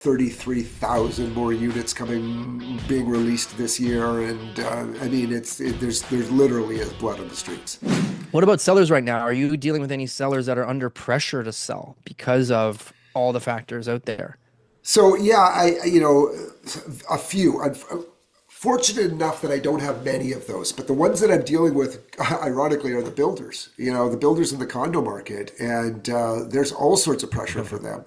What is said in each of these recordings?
33,000 more units being released this year, and I mean, there's literally is blood on the streets. What about sellers right now? Are you dealing with any sellers that are under pressure to sell because of all the factors out there? So yeah, a few. I'm fortunate enough that I don't have many of those, but the ones that I'm dealing with, ironically, are the builders. The builders in the condo market, and there's all sorts of pressure for them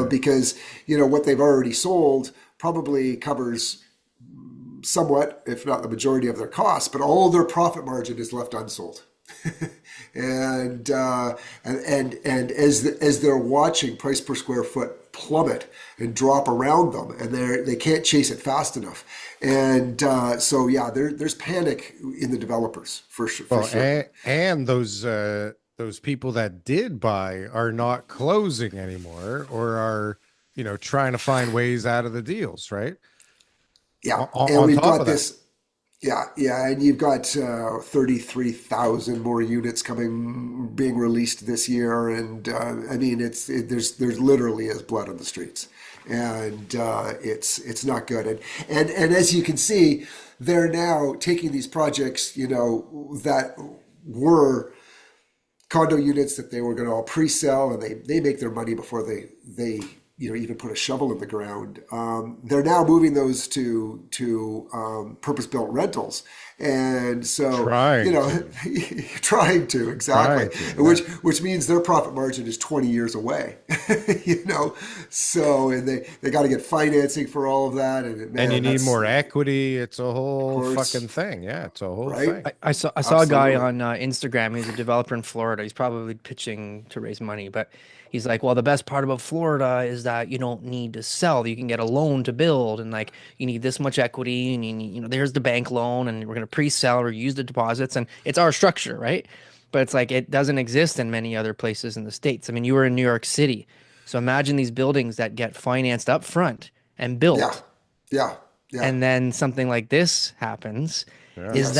because what they've already sold probably covers somewhat, if not the majority of their costs, but all their profit margin is left unsold. And as they're watching price per square foot plummet and drop around them, and they can't chase it fast enough, and so yeah, there's panic in the developers for sure. For Well, sure. and those people that did buy are not closing anymore, or are trying to find ways out of the deals, right? Yeah, and On we've top got of that. this. Yeah, yeah, and you've got 33,000 more units being released this year, and I mean, there's literally is blood on the streets, and it's not good, and as you can see, they're now taking these projects, that were condo units that they were going to all pre-sell, and they make their money before they even put a shovel in the ground. They're now moving those to purpose-built rentals, and so Trying to. trying to exactly, Trying to, yeah. which means their profit margin is 20 years away. So and they got to get financing for all of that, and And you man, need that's more of equity. It's a whole course fucking thing. Yeah, it's a whole right. thing. I saw a guy Absolutely. on Instagram. He's a developer in Florida. He's probably pitching to raise money, but he's like, well, the best part about Florida is that you don't need to sell. You can get a loan to build, and like you need this much equity, and there's the bank loan, and we're gonna pre-sell or use the deposits, and it's our structure, right? But it's like it doesn't exist in many other places in the States. I mean, you were in New York City, so imagine these buildings that get financed up front and Yeah, built, yeah, yeah. and then something like this happens. Yeah. Yes. Is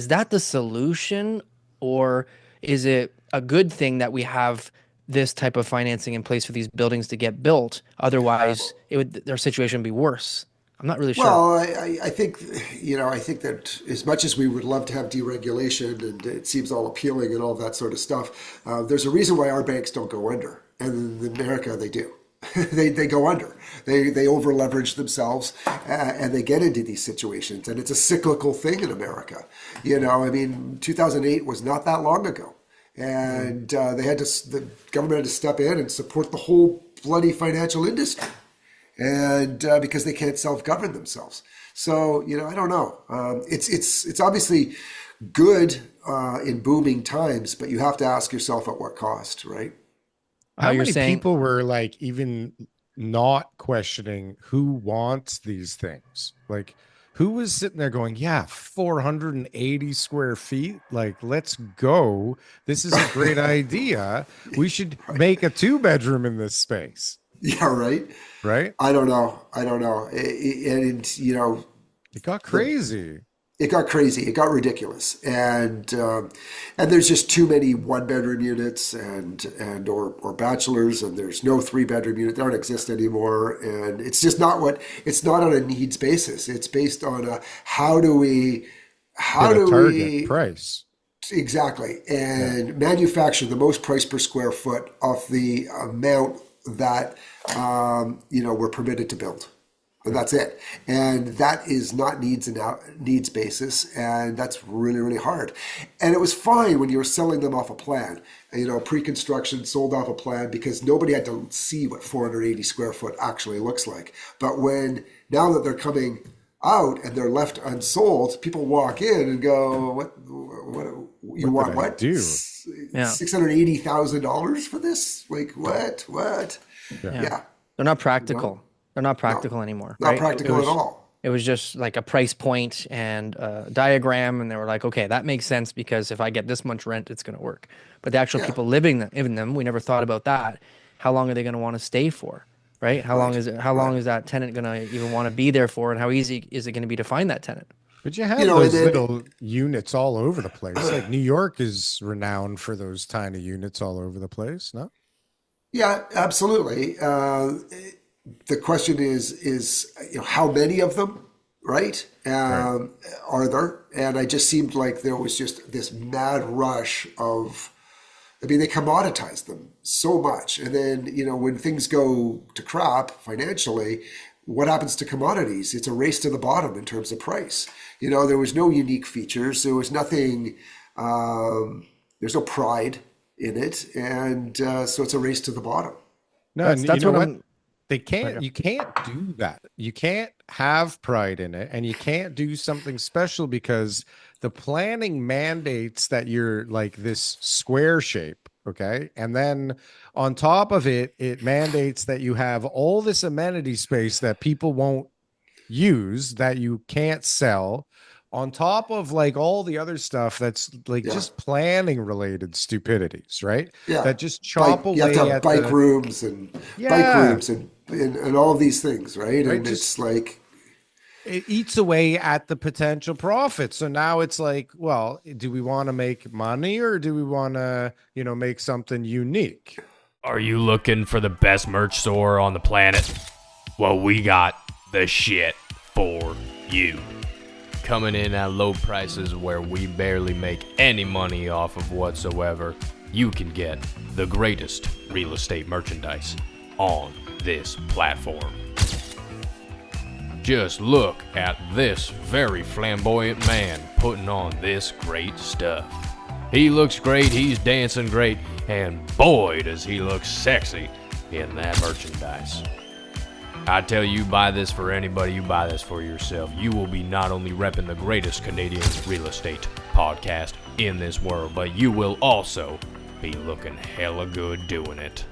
that the solution, or is it a good thing that we have this type of financing in place for these buildings to get built? Otherwise, their situation would be worse. I'm not really sure. Well, I think, I think that as much as we would love to have deregulation and it seems all appealing and all that sort of stuff, there's a reason why our banks don't go under. And in America, they do. They go under. They over leverage themselves, and they get into these situations. And it's a cyclical thing in America. I mean, 2008 was not that long ago. And the government had to step in and support the whole bloody financial industry, and because they can't self-govern themselves. So I don't know. It's obviously good in booming times, but you have to ask yourself at what cost, right? Oh, How you're many saying, people were like even not questioning who wants these things? Like, who was sitting there going, yeah, 480 square feet? Like, let's go. This is a great idea. We should Right. make a two-bedroom in this space, Yeah, right. right? I don't know. I don't know. And It got the crazy. it got crazy. It got ridiculous, and there's just too many one bedroom units or bachelors, and there's no three bedroom unit. They don't exist anymore, and it's just not what. It's not on a needs basis. It's based on a how Hit a do target we price. exactly Yeah. and manufacture the most price per square foot of the amount that we're permitted to build. And Yeah. that's it. And that is not needs basis, and that's really really hard. And it was fine when you were selling them off a plan, pre-construction sold off a plan because nobody had to see what 480 square foot actually looks like. But now that they're coming out and they're left unsold, people walk in and go, what you What did want? I What do? yeah, $680,000 for this? Like what? Yeah. yeah, Yeah, they're not no, practical. They're not no, practical anymore, not right? practical at all. It was just like a price point and a diagram, and they were like, okay, that makes sense because if I get this much rent, it's going to work. But the actual Yeah, people living in them, we never thought about that. How long are they going to want to stay for, right? How long right, is it? How right. long is that tenant going to even want to be there for, and how easy is it going to be to find that tenant? But you You have know, and those then little units all over the place. Like New York is renowned for those tiny units all over the place. No? yeah, absolutely. the question is how many of them, right? Are there? And I just seemed like there was just this mad rush of, I mean, they commoditize them so much. And then, when things go to crap financially, what happens to commodities? It's a race to the bottom in terms of price. There was no unique features. There was nothing, there's no pride in it. And so it's a race to the bottom. No, and you know what? They can't, you can't do that. You can't have pride in it, and you can't do something special because the planning mandates that you're like this square shape. Okay. And then on top of it, it mandates that you have all this amenity space that people won't use, that you can't sell, on top of like all the other stuff that's like just planning related stupidities, right? Yeah. That just chop away. You have to have at bike rooms and and all these things, right? And it's like it eats away at the potential profit. So now it's like, well, do we want to make money or do we want to, make something unique? Are you looking for the best merch store on the planet? Well, we got the shit for you. Coming in at low prices where we barely make any money off of whatsoever, you can get the greatest real estate merchandise on this platform. Just look at this very flamboyant man putting on this great stuff. He looks great, he's dancing great, and boy does he look sexy in that merchandise. I tell you, buy this for anybody, you buy this for yourself. You will be not only repping the greatest Canadian real estate podcast in this world, but you will also be looking hella good doing it.